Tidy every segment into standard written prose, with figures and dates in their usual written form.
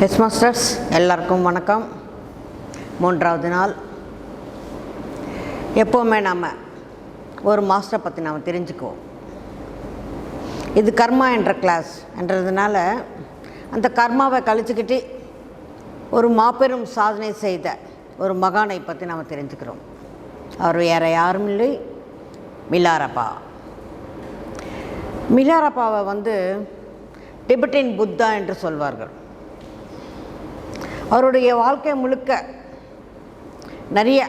S masters எல்லாருக்கும் வணக்கம். மூன்றாவது நாள். எப்போவுமே நாம் ஒரு மாஸ்டரை பற்றி நாம் தெரிஞ்சுக்குவோம். இது கர்மா என்ற கிளாஸ் என்றதுனால அந்த கர்மாவை கழிச்சுக்கிட்டு ஒரு மாபெரும் சாதனை செய்த ஒரு மகானை பற்றி நாம் தெரிஞ்சுக்கிறோம். அவர் வேறு யாரும் இல்லை, மிலாரப்பா. மிலாரப்பாவை டிபெட்டின் புத்தா என்று சொல்வார்கள். அவருடைய வாழ்க்கை முழுக்க நிறைய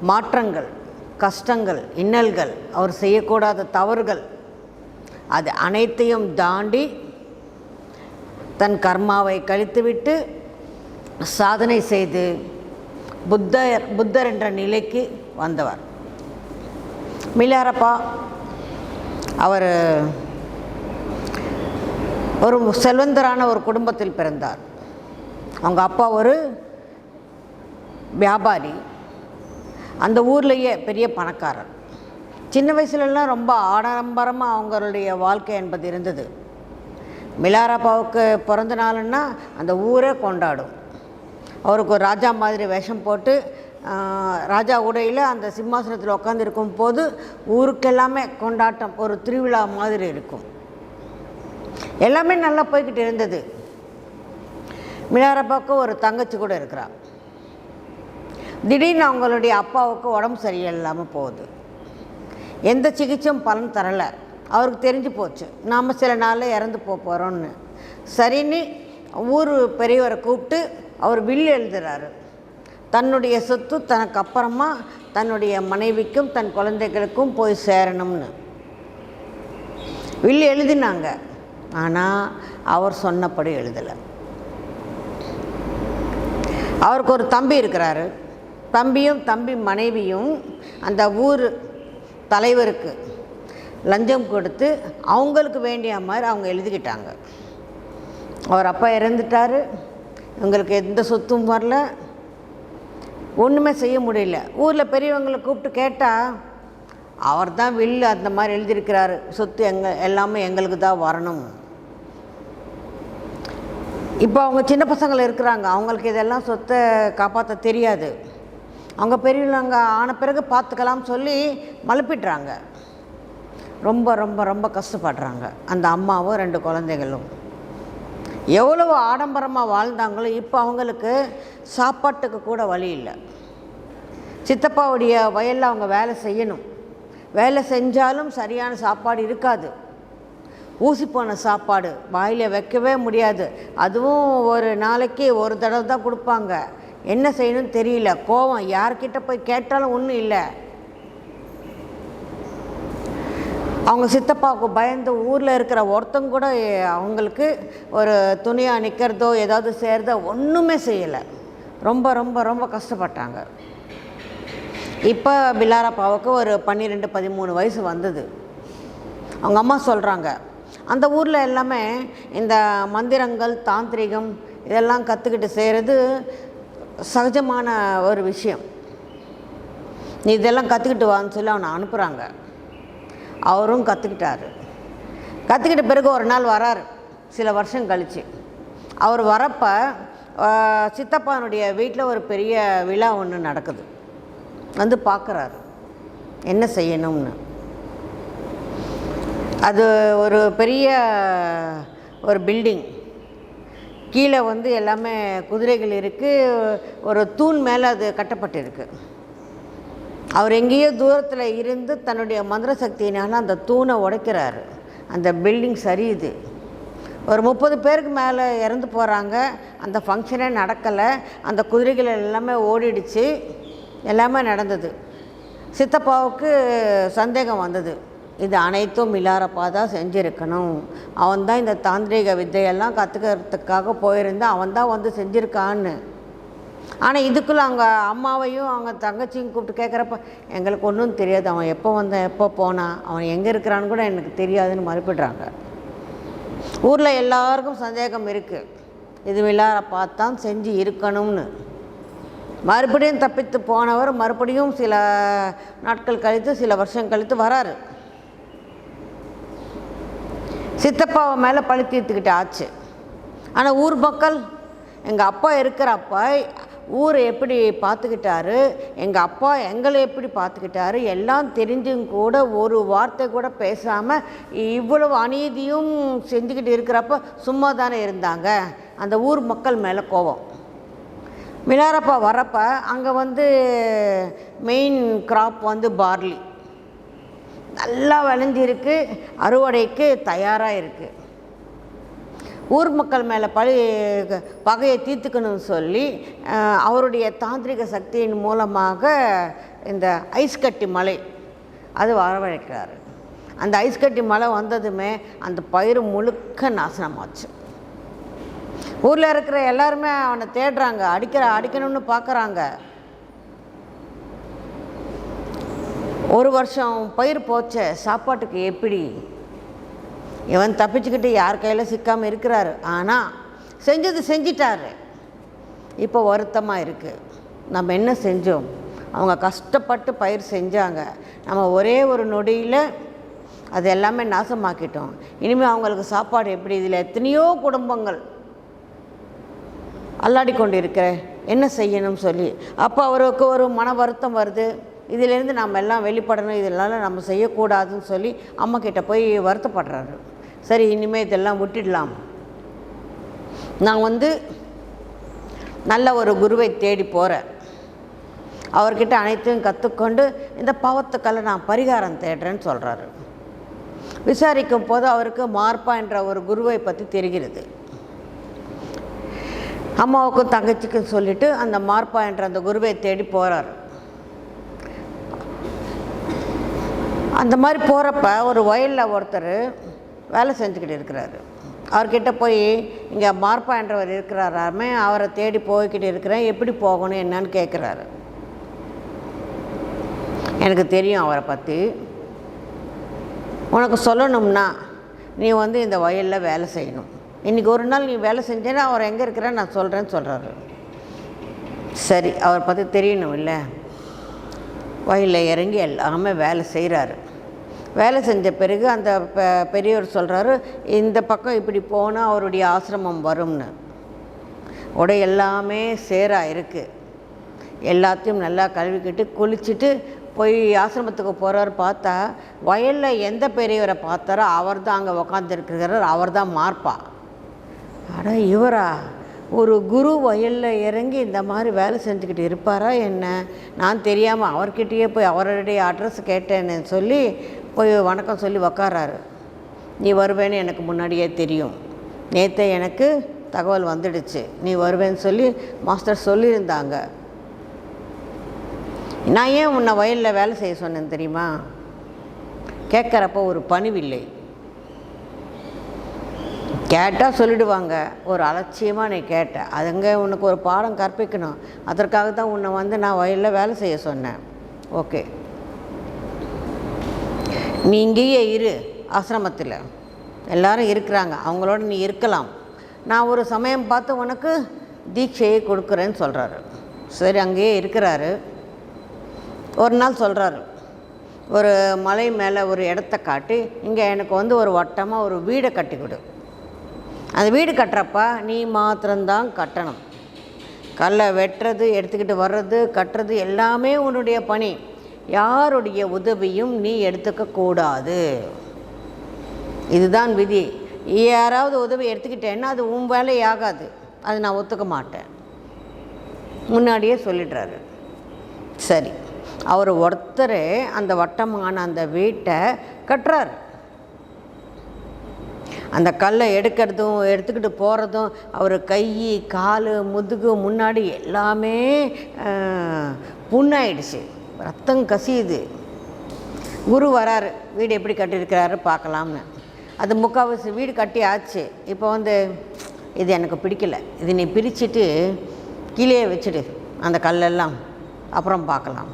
மாற்றங்கள், கஷ்டங்கள், இன்னல்கள், அவர் செய்யக்கூடாத தவறுகள், அது அனைத்தையும் தாண்டி தன் கர்மாவை கழித்துவிட்டு சாதனை செய்து புத்தர் என்ற நிலைக்கு வந்தவர் மிலாரப்பா. அவர் ஒரு செல்வந்தரான ஒரு குடும்பத்தில் பிறந்தார். அவங்க அப்பா ஒரு வியாபாரி, அந்த ஊர்லேயே பெரிய பணக்காரர். சின்ன வயசுலலாம் ரொம்ப ஆடம்பரமாக அவங்களுடைய வாழ்க்கை என்பது இருந்தது. மிலாரப்பாவுக்கு பிறந்த நாளுன்னா அந்த ஊரே கொண்டாடும். அவருக்கு ஒரு ராஜா மாதிரி வேஷம் போட்டு ராஜா உடையில் அந்த சிம்மாசனத்தில் உட்காந்துருக்கும் போது ஊருக்கெல்லாமே கொண்டாட்டம், ஒரு திருவிழா மாதிரி இருக்கும். எல்லாமே நல்லா போய்கிட்டு இருந்தது. மிலாரப்பாவுக்கு ஒரு தங்கச்சி கூட இருக்கிறாள். திடீர்னு அவங்களுடைய அப்பாவுக்கு உடம்பு சரியில்லாமல் போகுது. எந்த சிகிச்சையும் பலன் தரலை. அவருக்கு தெரிஞ்சு போச்சு, நாம் சில நாளில் இறந்து போகிறோன்னு. சரின்னு ஊர் பெரியவரை கூப்பிட்டு அவர் வில் எழுதுகிறாரு. தன்னுடைய சொத்து தனக்கு அப்புறமா தன்னுடைய மனைவிக்கும் தன் குழந்தைகளுக்கும் போய் சேரணும்னு வில் எழுதினாங்க. ஆனால் அவர் சொன்னபடி எழுதலை. அவருக்கு ஒரு தம்பி இருக்கிறாரு. தம்பி மனைவியும் அந்த ஊர் தலைவருக்கு லஞ்சம் கொடுத்து அவங்களுக்கு வேண்டிய மாதிரி அவங்க எழுதிக்கிட்டாங்க. அவர் அப்பா இறந்துட்டார். இவங்களுக்கு எந்த சொத்தும் வரல, ஒன்றுமே செய்ய முடியல. ஊரில் பெரியவங்களை கூப்பிட்டு கேட்டால் அவர் தான் வில்லு அந்த மாதிரி எழுதியிருக்கிறாரு, சொத்து எல்லாமே எங்களுக்கு தான் வரணும். இப்போ அவங்க சின்ன பசங்கள் இருக்கிறாங்க, அவங்களுக்கு இதெல்லாம் சொத்தை காப்பாற்ற தெரியாது. அவங்க பெரியவங்க ஆன பிறகு பார்த்துக்கலாம் சொல்லி மழுப்பிடுறாங்க. ரொம்ப ரொம்ப ரொம்ப கஷ்டப்படுறாங்க அந்த அம்மாவும் 2 குழந்தைகளும். எவ்வளவு ஆடம்பரமாக வாழ்ந்தாங்களோ இப்போ அவங்களுக்கு சாப்பாட்டுக்கு கூட வழி இல்லை. சித்தப்பாவுடைய வயலில் அவங்க வேலை செய்யணும். வேலை செஞ்சாலும் சரியான சாப்பாடு இருக்காது. ஊசி போன சாப்பாடு வாயில் வைக்கவே முடியாது. அதுவும் ஒரு நாளைக்கு ஒரு தடவை தான் கொடுப்பாங்க. என்ன செய்யணும்னு தெரியல. கோவம், யார்கிட்ட போய் கேட்டாலும் ஒன்றும் இல்லை. அவங்க சித்தப்பாவுக்கு பயந்து ஊரில் இருக்கிற ஒருத்தங்க கூட அவங்களுக்கு ஒரு துணியாக நிற்கிறதோ ஏதாவது செய்கிறதோ ஒன்றுமே செய்யலை. ரொம்ப ரொம்ப ரொம்ப கஷ்டப்பட்டாங்க. இப்போ மிலாரப்பாவுக்கு ஒரு 12-13 வயசு வந்தது. அவங்க அம்மா சொல்கிறாங்க, அந்த ஊரில் எல்லாமே இந்த மந்திரங்கள், தாந்திரிகம் இதெல்லாம் கற்றுக்கிட்டு செய்கிறது சகஜமான ஒரு விஷயம். நீ இதெல்லாம் கற்றுக்கிட்டு வான்னு சொல்லி அவனை அனுப்புகிறாங்க. அவரும் கற்றுக்கிட்டாரு. கற்றுக்கிட்ட பிறகு ஒரு நாள் வராரு, சில வருஷம் கழித்து. அவர் வரப்போ சித்தப்பானுடைய வீட்டில் ஒரு பெரிய விழா ஒன்று நடக்குது. பார்க்குறாரு என்ன செய்யணும்னு. அது ஒரு பெரிய ஒரு பில்டிங். கீழே எல்லாமே குதிரைகள் இருக்குது. ஒரு தூண் மேலே அது கட்டப்பட்டிருக்கு. அவர் எங்கேயோ தூரத்தில் இருந்து தன்னுடைய மந்திர சக்தியினால் அந்த தூணை உடைக்கிறாரு. அந்த பில்டிங் சரியுது. ஒரு 30 பேருக்கு மேலே இறந்து போகிறாங்க. அந்த ஃபங்க்ஷனே நடக்கலை. அந்த குதிரைகள் எல்லாமே ஓடிடுச்சு. எல்லாமே நடந்தது. சித்தப்பாவுக்கு சந்தேகம் வந்தது, இது அனைத்தும் மிலாரப்பா தான் செஞ்சுருக்கணும். அவன் தான் இந்த தாந்திரிக வித்தையெல்லாம் கற்றுக்கிறதுக்காக போயிருந்தான், அவன் தான் செஞ்சுருக்கான்னு. ஆனால் இதுக்குள்ளே அவங்க அம்மாவையும் அவங்க தங்கச்சியும் கூப்பிட்டு கேட்குறப்ப எங்களுக்கு ஒன்றும் தெரியாது, அவன் எப்போ வந்தான் எப்போ போனான், அவன் எங்கே இருக்கிறான்னு கூட எனக்கு தெரியாதுன்னு மறுப்பிடுறாங்க. ஊரில் எல்லாருக்கும் சந்தேகம் இருக்குது, இது மிலாரப்பா தான் செஞ்சு இருக்கணும்னு. மறுபடியும் தப்பித்து போனவர் மறுபடியும் சில நாட்கள் கழித்து, சில வருஷம் கழித்து வராரு. சித்தப்பாவை மேலே பழி தீர்த்துக்கிட்டு ஆச்சு. ஆனால் ஊர் மக்கள் எங்கள் அப்பா இருக்கிறப்ப ஊரை எப்படி பார்த்துக்கிட்டாரு, எங்கள் அப்பா எங்களை எப்படி பார்த்துக்கிட்டாரு எல்லாம் தெரிஞ்சும் கூட ஒரு வார்த்தை கூட பேசாமல் இவ்வளவு அநீதியும் செஞ்சுக்கிட்டு இருக்கிறப்ப சும்மா தானே இருந்தாங்க. அந்த ஊர் மக்கள் மேலே கோபம். மிலாரப்பா வரப்போ அங்கே வந்து மெயின் கிராப் வந்து பார்லி நல்லா விளைஞ்சிருக்கு, அறுவடைக்கு தயாராக இருக்குது. ஊர் மக்கள் மேலே பகையை தீர்த்துக்கணும்னு சொல்லி அவருடைய தாந்திரிக சக்தியின் மூலமாக இந்த ஐஸ் கட்டி மலை அது வரவழைக்கிறாரு. அந்த ஐஸ் கட்டி மலை வந்ததுமே அந்த பயிர் முழுக்க நாசனமாச்சு. ஊரில் இருக்கிற எல்லாருமே அவனை தேடுறாங்க, அடிக்கணும்னு பார்க்குறாங்க. ஒரு வருஷம் பயிர் போச்ச, சாப்பாட்டுக்கு எப்படி? இவன் தப்பிச்சுக்கிட்டு யார் கையில் சிக்காமல் இருக்கிறாரு. ஆனால் செஞ்சிட்டாரு. இப்போ வருத்தமாக இருக்குது, நம்ம என்ன செஞ்சோம்? அவங்க கஷ்டப்பட்டு பயிர் செஞ்சாங்க, நம்ம ஒரே ஒரு நொடியில் அது எல்லாமே நாசமாக்கிட்டோம். இனிமேல் அவங்களுக்கு சாப்பாடு எப்படி? இதில் எத்தனையோ குடும்பங்கள் அல்லாடி கொண்டு இருக்கிற, என்ன செய்யணும்னு சொல்லி அப்போ அவருக்கு ஒரு மன வருத்தம் வருது. இதிலேருந்து நம்ம எல்லாம் வெளிப்படணும், இதெல்லாம் நம்ம செய்யக்கூடாதுன்னு சொல்லி அம்மா கிட்ட போய் வருத்தப்படுறாரு. சரி, இனிமேல் இதெல்லாம் விட்டுடலாம், நான் வந்து நல்ல ஒரு குருவை தேடி போகிறேன், அவர்கிட்ட அனைத்தையும் கற்றுக்கொண்டு இந்த பாவத்துக்கெல்லாம் நான் பரிகாரம் தேடுறேன்னு சொல்கிறாரு. விசாரிக்கும் போது அவருக்கு மார்பா என்ற ஒரு குருவை பற்றி தெரிகிறது. அம்மாவுக்கும் தங்கச்சிக்கும் சொல்லிவிட்டு அந்த மார்பா என்ற அந்த குருவை தேடி போகிறார். அந்த மாதிரி போகிறப்ப ஒரு வயலில் ஒருத்தர் வேலை செஞ்சுக்கிட்டு இருக்கிறாரு. அவர்கிட்ட போய் இங்கே மார்பா என்றவர் இருக்கிறாராமே, அவரை தேடி போய்கிட்டு இருக்கிறேன், எப்படி போகணும் என்னன்னு கேட்குறாரு. எனக்கு தெரியும் அவரை பற்றி, உனக்கு சொல்லணும்னா நீ வந்து இந்த வயலில் வேலை செய்யணும், இன்றைக்கி ஒரு நாள் நீ வேலை செஞ்சேன்னா அவர் எங்கே இருக்கிறேன்னு நான் சொல்கிறேன்னு சொல்கிறாரு. சரி, அவரை பற்றி தெரியணும் இல்லை. வயலில் இறங்கி எல்லாமே வேலை செய்கிறாரு. வேலை செஞ்ச பிறகு அந்த பெரியவர் சொல்கிறாரு, இந்த பக்கம் இப்படி போனால் அவருடைய ஆசிரமம் வரும்னு. உடை எல்லாமே சேராக இருக்குது, எல்லாத்தையும் நல்லா கழுவிக்கிட்டு குளிச்சுட்டு போய் ஆசிரமத்துக்கு போகிறார். பார்த்தா வயலில் எந்த பெரியவரை பார்த்தாரோ அவர் தான் அங்கே உக்காந்துருக்கிறார், அவர் தான் மார்பா. அட இவரா, ஒரு குரு வயலில் இறங்கி இந்த மாதிரி வேலை செஞ்சுக்கிட்டு இருப்பாரா என்ன? நான் தெரியாமல் அவர்கிட்டயே போய் அவருடைய அட்ரஸ் கேட்டேன்னு சொல்லி போய் வணக்கம் சொல்லி உக்காராரு. நீ வருவேன்னு எனக்கு முன்னாடியே தெரியும், நேற்றே எனக்கு தகவல் வந்துடுச்சு, நீ வருவேன்னு சொல்லி மாஸ்டர் சொல்லியிருந்தாங்க. நான் ஏன் உன்னை வயலில் வேலை செய்ய சொன்னேன்னு தெரியுமா? கேட்குறப்போ ஒரு பணிவில்லை, கேட்டால் சொல்லிவிடுவாங்க, ஒரு அலட்சியமாக நீ கேட்ட, அதுங்க உனக்கு ஒரு பாடம் கற்பிக்கணும், அதற்காக தான் உன்னை வந்து நான் வயலில் வேலை செய்ய சொன்னேன். ஓகே, நீ இங்கேயே இரு, ஆசிரமத்தில் எல்லோரும் இருக்கிறாங்க, அவங்களோட நீ இருக்கலாம், நான் ஒரு சமயம் பார்த்து உனக்கு தீட்சையை கொடுக்குறேன்னு சொல்கிறாரு. சரி, அங்கேயே இருக்கிறாரு. ஒரு நாள் சொல்கிறாரு, ஒரு மலை மேலே ஒரு இடத்த காட்டி, இங்கே எனக்கு வந்து ஒரு வட்டமாக ஒரு வீடை கட்டி கொடு, அந்த வீடு கட்டுறப்ப நீ மாத்திரம்தான் கட்டணும், கல்லை வெட்டுறது, எடுத்துக்கிட்டு வர்றது, கட்டுறது எல்லாமே உன்னுடைய பணி, யாருடைய உதவியும் நீ எடுத்துக்கக்கூடாது, இதுதான் விதி. யாராவது உதவி எடுத்துக்கிட்டேன்னா அது உன் வேலையாகாது, அது நான் ஒத்துக்க மாட்டேன், முன்னாடியே சொல்லிடுறாரு. சரி, அவர் ஒருத்தர் அந்த வட்டமான அந்த வீட்டை கட்டுறாரு. அந்த கல்லை எடுத்துக்கிட்டு போகிறதும், அவர் கை கால் முதுகு முன்னாடி எல்லாமே புண்ணாயிடுச்சு, ரத்தம் கசியுது. குரு வராரு, வீடு எப்படி கட்டியிருக்கிறாரு பார்க்கலாம்னு. அது முக்கால்வாசி வீடு கட்டி ஆச்சு. இப்போ வந்து இது எனக்கு பிடிக்கலை, இது நீ பிரிச்சுட்டு கீழே வச்சுடு அந்த கல்லெல்லாம், அப்புறம் பார்க்கலாம்.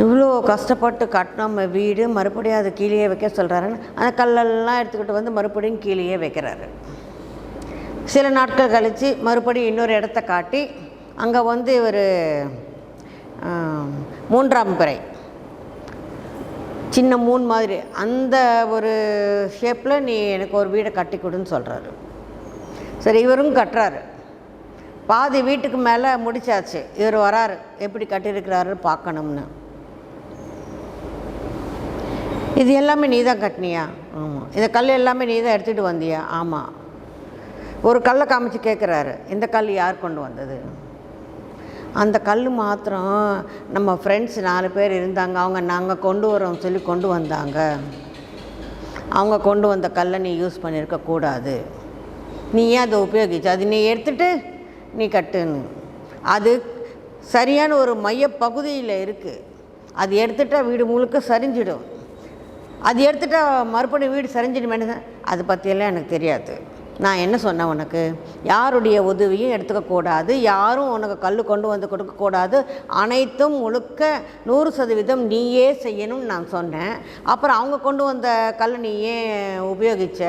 இவ்வளோ கஷ்டப்பட்டு கட்டினோம் வீடு, மறுபடியும் அது கீழே வைக்க சொல்கிறாருன்னு அந்த கல்லெல்லாம் எடுத்துக்கிட்டு வந்து மறுபடியும் கீழே வைக்கிறாரு. சில நாட்கள் கழித்து மறுபடியும் இன்னொரு இடத்த காட்டி அங்கே வந்து ஒரு 3ஆம் பிறை சின்ன மூன் மாதிரி அந்த ஒரு ஷேப்பில் நீ எனக்கு ஒரு வீடை கட்டி கொடுன்னு சொல்கிறாரு. சரி, இவரும் கட்டுறாரு. பாதி வீட்டுக்கு மேலே முடிச்சாச்சு. இவர் வராரு, எப்படி கட்டியிருக்கிறாரு பார்க்கணும்னு. இது எல்லாமே நீ தான் கட்டினியா? ஆமாம். இந்த கல் எல்லாமே நீ தான் எடுத்துகிட்டு வந்தியா? ஆமாம். ஒரு கல்லை காமிச்சு கேட்குறாரு, இந்த கல் யார் கொண்டு வந்தது? அந்த கல் மாத்திரம் நம்ம ஃப்ரெண்ட்ஸ் 4 பேர் இருந்தாங்க, அவங்க நாங்கள் கொண்டு வரோம் சொல்லி கொண்டு வந்தாங்க. அவங்க கொண்டு வந்த கல்லை நீ யூஸ் பண்ணியிருக்கக்கூடாது. நீ ஏன் அதை உபயோகிச்சு? அது நீ எடுத்துகிட்டு நீ கட்டுன்னு. அது சரியான ஒரு மையப்பகுதியில் இருக்குது. அது எடுத்துட்டால் வீடு முழுக்க சரிஞ்சிடும். அது எடுத்துட்டால் மறுபடியும் வீடு சரிஞ்சிடுமேனு அதை பற்றியெல்லாம் எனக்கு தெரியாது. நான் என்ன சொன்னேன் உனக்கு? யாருடைய உதவியும் எடுத்துக்கக்கூடாது, யாரும் உனக்கு கல் கொண்டு வந்து கொடுக்கக்கூடாது, அனைத்தும் முழுக்க 100% நீயே செய்யணும்னு நான் சொன்னேன். அப்புறம் அவங்க கொண்டு வந்த கல் நீ ஏன் உபயோகிச்ச?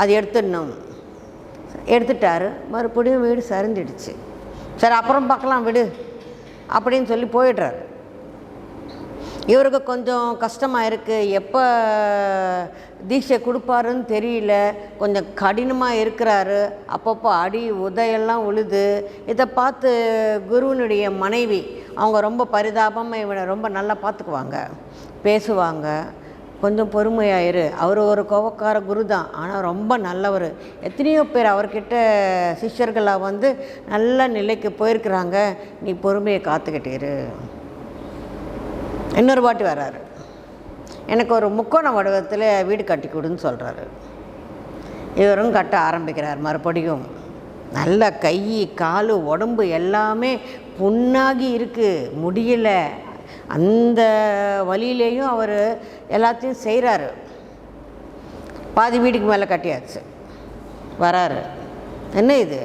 அது எடுத்துடணும். எடுத்துட்டாரு. மறுபடியும் வீடு சரிஞ்சிடுச்சு. சரி, அப்புறம் பார்க்கலாம் விடு அப்படின்னு சொல்லி போயிடுறாரு. இவருக்கு கொஞ்சம் கஷ்டமாக இருக்குது. எப்போ தீட்சை கொடுப்பாருன்னு தெரியல. கொஞ்சம் கடினமாக இருக்கிறாரு. அப்பப்போ அடி உதையெல்லாம் உழுது. இதை பார்த்து குருவினுடைய மனைவி அவங்க ரொம்ப பரிதாபமாக இவனை ரொம்ப நல்லா பார்த்துக்குவாங்க, பேசுவாங்க. கொஞ்சம் பொறுமையாயிரு. அவர் ஒரு கோபக்கார குரு தான், ஆனால் ரொம்ப நல்லவர். எத்தனையோ பேர் அவர்கிட்ட சிஷ்யர்களாக வந்து நல்ல நிலைக்கு போயிருக்கிறாங்க. நீ பொறுமையை காத்துக்கிட்டேரு. இன்னொரு வாட்டி வர்றாரு. எனக்கு ஒரு முக்கோண வடிவத்தில் வீடு கட்டி கொடுன்னு சொல்கிறாரு. இவரும் கட்ட ஆரம்பிக்கிறார். மறுபடியும் நல்ல கை கால் உடம்பு எல்லாமே புண்ணாகி இருக்குது, முடியல. அந்த வழியிலேயும் அவர் எல்லாத்தையும் செய்கிறாரு. பாதி வீட்டுக்கு மேலே கட்டியாச்சு. வராரு. என்ன இது?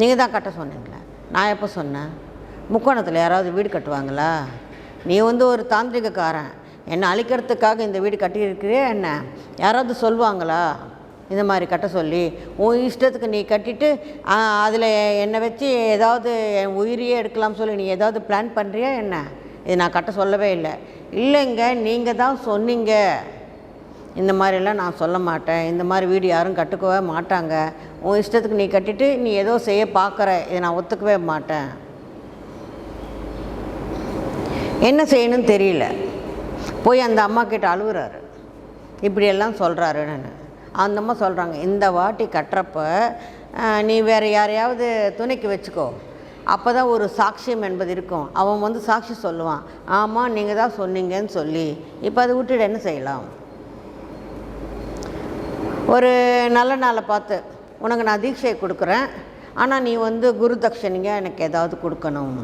நீங்கள் தான் கட்ட சொன்னீங்களா? நான் எப்போ சொன்னேன்? முக்கோணத்தில் யாராவது வீடு கட்டுவாங்களா? நீ வந்து ஒரு தாந்திரிகக்காரன், என்னை அழிக்கிறதுக்காக இந்த வீடு கட்டியிருக்கிறே, என்ன யாராவது சொல்லுவாங்களா இந்த மாதிரி கட்ட சொல்லி? உன் இஷ்டத்துக்கு நீ கட்டிட்டு அதில் என்னை வச்சு ஏதாவது என் உயிரியே எடுக்கலாம் சொல்லி நீ ஏதாவது பிளான் பண்ணுறியா என்ன? இது நான் கட்ட சொல்லவே இல்லை. இல்லைங்க, நீங்கள் தான் சொன்னீங்க. இந்த மாதிரிலாம் நான் சொல்ல மாட்டேன். இந்த மாதிரி வீடு யாரும் கட்டுக்கவே மாட்டாங்க. உன் இஷ்டத்துக்கு நீ கட்டிட்டு நீ ஏதோ செய்ய பார்க்குற, இதை நான் ஒத்துக்கவே மாட்டேன். என்ன செய்யணும்னு தெரியல. போய் அந்த அம்மா கிட்ட அழுகுறாரு. இப்படியெல்லாம் சொல்கிறாருன்னு. அந்த அம்மா சொல்கிறாங்க, இந்த வாட்டி கட்டுறப்ப நீ வேறு யாரையாவது துணைக்கு வச்சுக்கோ. அப்போ தான் ஒரு சாட்சியம் என்பது இருக்கும். அவன் வந்து சாட்சி சொல்லுவான், ஆமாம் நீங்கள் தான் சொன்னீங்கன்னு சொல்லி. இப்போ அதை விட்டுட்டு என்ன செய்யலாம்? ஒரு நல்ல நாளை பார்த்து உனக்கு நான் தீட்சையை கொடுக்குறேன், ஆனால் நீ வந்து குரு தட்சணைங்க எனக்கு ஏதாவது கொடுக்கணும்.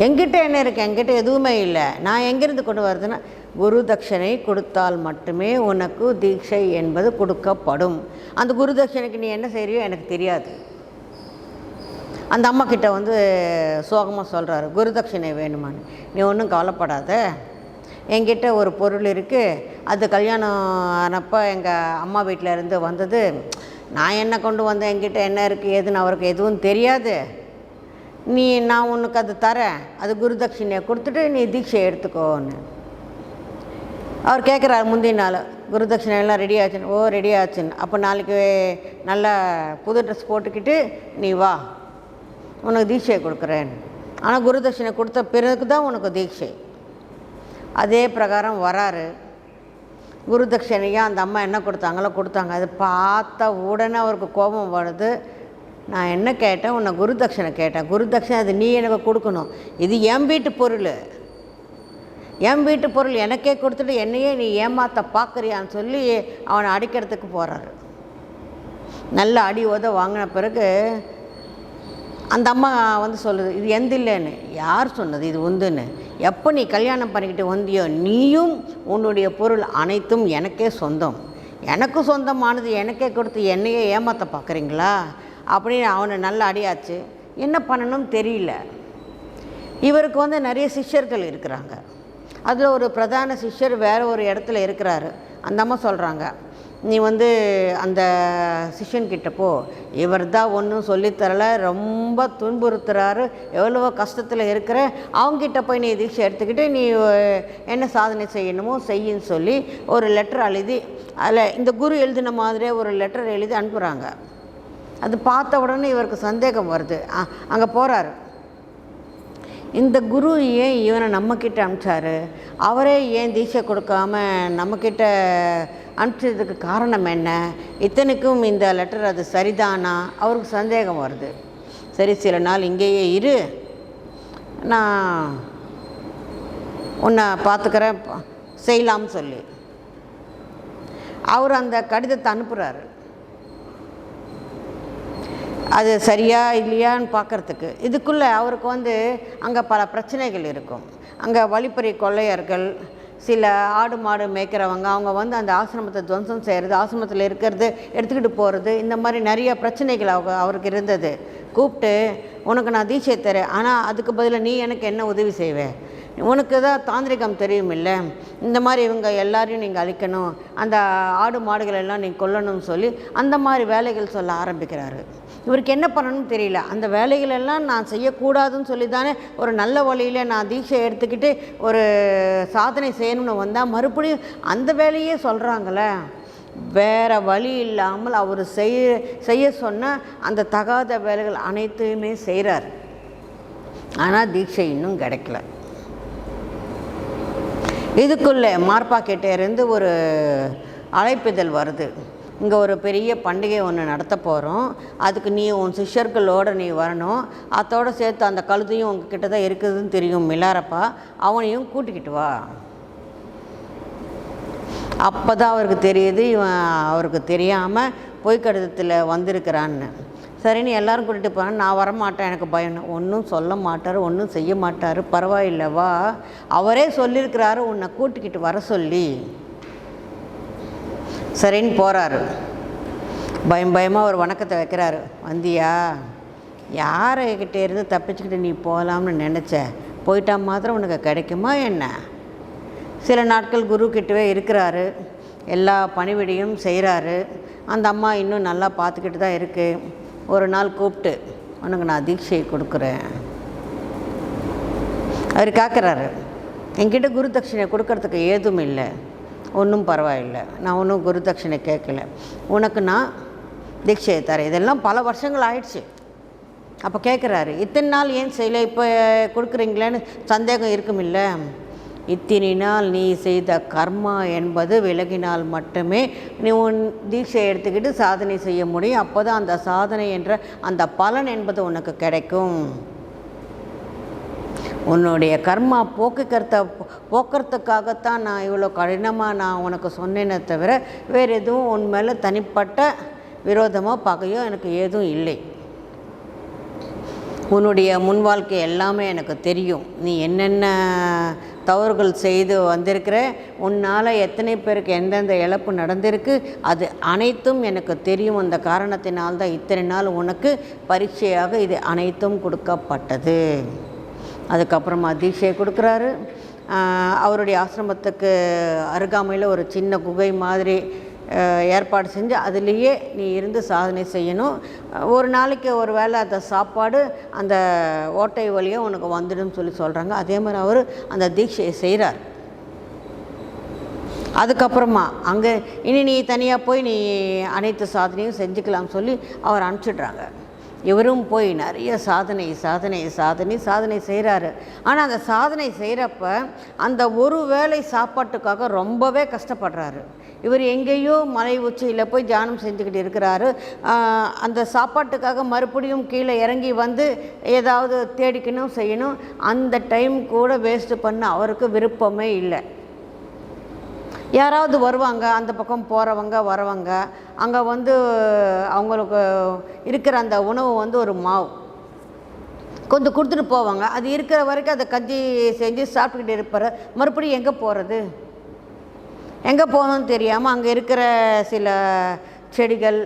என்கிட்ட என்ன இருக்குது? என்கிட்ட எதுவுமே இல்லை. நான் எங்கேருந்து கொண்டு வருதுன்னா, குரு தட்சணை கொடுத்தால் மட்டுமே உனக்கு தீட்சை என்பது கொடுக்கப்படும். அந்த குரு தட்சணைக்கு நீ என்ன செய்கிறியோ எனக்கு தெரியாது. அந்த அம்மா கிட்ட வந்து சோகமாக சொல்கிறாரு, குரு தட்சணை வேணுமான்னு. நீ ஒன்றும் கவலைப்படாத, என்கிட்ட ஒரு பொருள் இருக்குது. அது கல்யாணம் ஆனப்போ எங்கள் அம்மா வீட்டில் இருந்து வந்தது. நான் என்ன கொண்டு வந்தேன், என்கிட்ட என்ன இருக்குது ஏதுன்னு அவருக்கு எதுவும் தெரியாது. நான் உனக்கு அது தரேன், அது குரு தட்சிணையை கொடுத்துட்டு நீ தீட்சை எடுத்துக்கோன்னு அவர் கேட்குறாரு. முந்தின நாள் குரு தட்சிணையெல்லாம் ரெடி ஆச்சுன்னு. ஓ ரெடி ஆச்சுன்னு. அப்போ நாளைக்கு நல்லா புது ட்ரெஸ் போட்டுக்கிட்டு நீ வா, உனக்கு தீட்சையை கொடுக்குறேன். ஆனால் குரு தட்சிணை கொடுத்த பிறகு தான் உனக்கு தீட்சை. அதே பிரகாரம் வராரு. குரு தட்சிணையாக அந்த அம்மா என்ன கொடுத்தாங்களோ கொடுத்தாங்க. அது பார்த்த உடனே அவருக்கு கோபம் வருது. நான் என்ன கேட்டேன்? உன்னை குரு தட்சணை கேட்டேன். குரு தட்சணை அது நீ எனக்கு கொடுக்கணும். இது என் வீட்டு பொருள், என் வீட்டு பொருள் எனக்கே கொடுத்துட்டு என்னையே நீ ஏமாற்ற பார்க்குறியான்னு சொல்லி அவனை அடிக்கிறதுக்கு போகிறாரு. நல்ல அடி உத வாங்கின பிறகு அந்த அம்மா வந்து சொல்லுது, இது எந்த இல்லைன்னு. யார் சொன்னது இது உந்துன்னு? எப்போ நீ கல்யாணம் பண்ணிக்கிட்டு வந்தியோ நீயும் உன்னுடைய பொருள் அனைத்தும் எனக்கே சொந்தம், எனக்கு சொந்தமானது எனக்கே கொடுத்து என்னையே ஏமாற்ற பார்க்குறீங்களா அப்படின்னு அவனை நல்ல அடியாச்சு. என்ன பண்ணணும்னு தெரியல. இவருக்கு வந்து நிறைய சிஷ்யர்கள் இருக்கிறாங்க. அதில் ஒரு பிரதான சிஷ்யர் வேறு ஒரு இடத்துல இருக்கிறாரு. அந்த அம்மா சொல்கிறாங்க, நீ வந்து அந்த சிஷ்யன்கிட்ட போ, இவர் தான் ஒன்றும் சொல்லித்தரலை, ரொம்ப துன்புறுத்துறாரு, எவ்வளவோ கஷ்டத்தில் இருக்கிற, அவங்ககிட்ட போய் நீ தீட்சை எடுத்துக்கிட்டு நீ என்ன சாதனை செய்யணுமோ செய்யின்னு சொல்லி ஒரு லெட்டர் எழுதி, அதில் இந்த குரு எழுதின மாதிரியே ஒரு லெட்டர் எழுதி அனுப்புகிறாங்க. அது பார்த்த உடனே இவருக்கு சந்தேகம் வருது. அங்கே போகிறாரு. இந்த குரு ஏன் இவனை நம்மக்கிட்ட அனுப்பிச்சாரு, அவரே ஏன் தீட்சை கொடுக்காம நம்மக்கிட்ட அனுப்பிச்சதுக்கு காரணம் என்ன, இத்தனைக்கும் இந்த லெட்டர் அது சரிதானா, அவருக்கு சந்தேகம் வருது. சரி, சில நாள் இங்கேயே இரு, நான் உன்னை பார்த்துக்கிறேன் செய்யலாம்னு சொல்லி அவர் அந்த கடிதத்தை அனுப்புகிறாரு. அது சரியா இல்லையான்னு பார்க்குறதுக்கு. இதுக்குள்ளே அவருக்கு வந்து அங்கே பல பிரச்சனைகள் இருக்கும். அங்கே வழிப்பறி கொள்ளையர்கள், சில ஆடு மாடு மேய்க்கிறவங்க, அவங்க வந்து அந்த ஆசிரமத்தை துவம்சம் செய்கிறது, ஆசிரமத்தில் இருக்கிறது எடுத்துக்கிட்டு போகிறது, இந்த மாதிரி நிறைய பிரச்சனைகள் அவருக்கு இருந்தது. கூப்பிட்டு, உனக்கு நான் தீட்சை தரேன், ஆனால் அதுக்கு பதிலாக நீ எனக்கு என்ன உதவி செய்வேன், உனக்கு தான் தாந்திரிகம் தெரியும் இல்லை, இந்த மாதிரி இவங்க எல்லாரையும் நீங்கள் அழிக்கணும், அந்த ஆடு மாடுகள் எல்லாம் நீங்கள் கொல்லணும்னு சொல்லி அந்த மாதிரி வேலைகள் சொல்ல ஆரம்பிக்கிறாரு. இவருக்கு என்ன பண்ணணும்னு தெரியல. அந்த வேலைகளெல்லாம் நான் செய்யக்கூடாதுன்னு சொல்லி தானே ஒரு நல்ல வழியில் நான் தீட்சை எடுத்துக்கிட்டு ஒரு சாதனை செய்யணும்னு வந்தால் மறுபடியும் அந்த வேலையே சொல்கிறாங்களே. வேறு வழி இல்லாமல் அவர் செய்ய சொன்ன அந்த தகாத வேலைகள் அனைத்துமே செய்கிறார். ஆனால் தீட்சை இன்னும் கிடைக்கல. இதுக்குள்ளே மார்ப்பாக்கிட்ட இருந்து ஒரு அழைப்பிதழ் வருது. இங்கே ஒரு பெரிய பண்டிகை ஒன்று நடத்த போகிறோம், அதுக்கு நீ உன் சிஷ்யர்களோடு நீ வரணும், அதோடு சேர்த்து அந்த கழுதையும் உங்ககிட்ட தான் இருக்குதுன்னு தெரியும் மிலாரப்பா, அவனையும் கூட்டிக்கிட்டு வா. அப்போ தான் அவருக்கு தெரியுது இவன் அவருக்கு தெரியாமல் பொய்க்கடிதத்தில் வந்திருக்கிறான்னு. சரின்னு எல்லோரும் கூட்டிகிட்டு போகிறான். நான் வரமாட்டேன், எனக்கு பயம். ஒன்றும் சொல்ல மாட்டார், ஒன்றும் செய்ய மாட்டார், பரவாயில்லவா, அவரே சொல்லியிருக்கிறாரு உன்னை கூட்டிக்கிட்டு வர சொல்லி. சரின்னு போகிறாரு. பயமாக ஒரு வணக்கத்தை வைக்கிறாரு. வந்தியா, யார்கிட்ட இருந்து தப்பிச்சுக்கிட்டு நீ போகலாம்னு நினச்ச, போயிட்டா மாத்திரம் உனக்கு கிடைக்குமா என்ன? சில நாட்கள் குரு கிட்டவே இருக்கிறாரு, எல்லா பணிவிடையும் செய்கிறாரு. அந்த அம்மா இன்னும் நல்லா பார்த்துக்கிட்டு தான் இருக்குது. ஒரு நாள் கூப்பிட்டு, உனக்கு நான் தீட்சை கொடுக்குறேன். அவர் கேட்குறாரு, என்கிட்ட குரு தட்சிணை கொடுக்கறதுக்கு ஏதும் இல்லை, ஒன்றும் பரவாயில்லை, நான் ஒன்றும் குரு தட்சிணை கேட்கல, உனக்கு நான் தீட்சையை தரேன். இதெல்லாம் பல வருஷங்கள் ஆயிடுச்சு. அப்போ கேட்குறாரு, இத்தனை நாள் ஏன் செய்யலை, இப்போ கொடுக்குறீங்களேன்னு சந்தேகம் இருக்கும் இல்லை. இத்தனை நாள் நீ செய்த கர்மா என்பது விலகினால் மட்டுமே நீ உன் தீட்சை எடுத்துக்கிட்டு சாதனை செய்ய முடியும். அப்போ தான் அந்த சாதனை என்ற அந்த பலன் என்பது உனக்கு கிடைக்கும். உன்னுடைய கர்மா போக்குறதுக்காகத்தான் நான் இவ்வளோ கடினமாக நான் உனக்கு சொன்னேனே தவிர வேறு எதுவும் உன் மேலே தனிப்பட்ட விரோதமாக பகையோ எனக்கு ஏதும் இல்லை. உன்னுடைய முன் வாழ்க்கை எல்லாமே எனக்கு தெரியும். நீ என்னென்ன தவறுகள் செய்து வந்திருக்கிற, உன்னால் எத்தனை பேருக்கு எந்தெந்த இழப்பு நடந்திருக்கு, அது அனைத்தும் எனக்கு தெரியும். அந்த காரணத்தினால்தான் இத்தனை நாள் உனக்கு பரீட்சையாக இது அனைத்தும் கொடுக்கப்பட்டது. அதுக்கப்புறமா தீட்சையை கொடுக்குறாரு. அவருடைய ஆசிரமத்துக்கு அருகாமையில் ஒரு சின்ன குகை மாதிரி ஏற்பாடு செஞ்சு அதுலேயே நீ இருந்து சாதனை செய்யணும். ஒரு நாளைக்கு ஒரு வேளை அந்த சாப்பாடு அந்த ஓட்டை வழியாக உனக்கு வந்துடும் சொல்லி சொல்கிறாங்க. அதே மாதிரி அவர் அந்த தீட்சையை செய்கிறார். அதுக்கப்புறமா அங்கே இனி நீ தனியாக போய் நீ அனைத்து சாதனையும் செஞ்சுக்கலாம் சொல்லி அவர் அனுப்பிச்சிடுறாங்க. இவரும் போய் நிறைய சாதனை செய்கிறாரு. ஆனால் அந்த சாதனை செய்கிறப்ப அந்த ஒரு வேளை சாப்பாட்டுக்காக ரொம்பவே கஷ்டப்படுறாரு. இவர் எங்கேயோ மலை உச்சியில் போய் தியானம் செஞ்சுக்கிட்டு இருக்கிறாரு. அந்த சாப்பாட்டுக்காக மறுபடியும் கீழே இறங்கி வந்து ஏதாவது தேடிக்கணும் செய்யணும். அந்த டைம் கூட வேஸ்ட்டு பண்ண அவருக்கு விருப்பமே இல்லை. யாராவது வருவாங்க, அந்த பக்கம் போகிறவங்க வரவங்க, அங்கே வந்து அவங்களுக்கு இருக்கிற அந்த உணவு வந்து ஒரு மாவு கொஞ்சம் கொடுத்துட்டு போவாங்க. அது இருக்கிற வரைக்கும் அதை கஞ்சி செஞ்சு சாப்பிட்டுக்கிட்டு இருப்பார். மறுபடியும் எங்கே போகணும்னு தெரியாமல் அங்கே இருக்கிற சில செடிகள்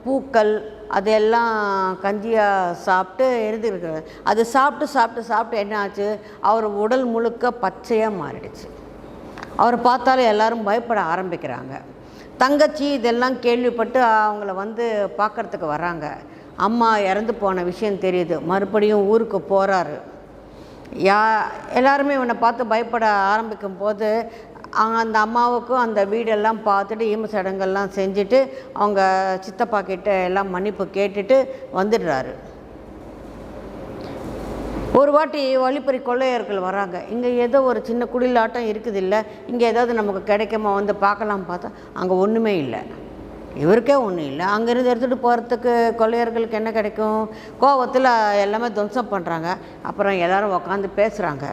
பூக்கள் அதெல்லாம் கஞ்சியாக சாப்பிட்டு இருந்துருக்கிறார். அது சாப்பிட்டு என்ன ஆச்சு, அவர் உடல் முழுக்க பச்சையாக மாறிடுச்சு. அவரை பார்த்தாலும் எல்லோரும் பயப்பட ஆரம்பிக்கிறாங்க. தங்கச்சி இதெல்லாம் கேள்விப்பட்டு அவங்கள வந்து பார்க்குறதுக்கு வராங்க. அம்மா இறந்து போன விஷயம் தெரியுது. மறுபடியும் ஊருக்கு போகிறாரு. எல்லாருமே இவனை பார்த்து பயப்பட ஆரம்பிக்கும் போது அந்த அம்மாவுக்கும் அந்த வீடெல்லாம் பார்த்துட்டு ஈம சடங்கெல்லாம் செஞ்சுட்டு அவங்க சித்தப்பா கிட்ட எல்லாம் மன்னிப்பு கேட்டுட்டு வந்துடுறாரு. ஒரு வாட்டி வழிப்பறி கொள்ளையர்கள் வராங்க. இங்கே ஏதோ ஒரு சின்ன குடிலாட்டம் இருக்குது, இல்லை இங்கே ஏதாவது நமக்கு கிடைக்குமா வந்து பார்க்கலாம் பார்த்தா அங்கே ஒன்றுமே இல்லை. இவருக்கே ஒன்றும் இல்லை. அங்கேருந்து எடுத்துகிட்டு போகிறதுக்கு கொள்ளையர்களுக்கு என்ன கிடைக்கும்? கோவத்தில் எல்லாமே துவம்சம் பண்ணுறாங்க. அப்புறம் எல்லோரும் உக்காந்து பேசுகிறாங்க.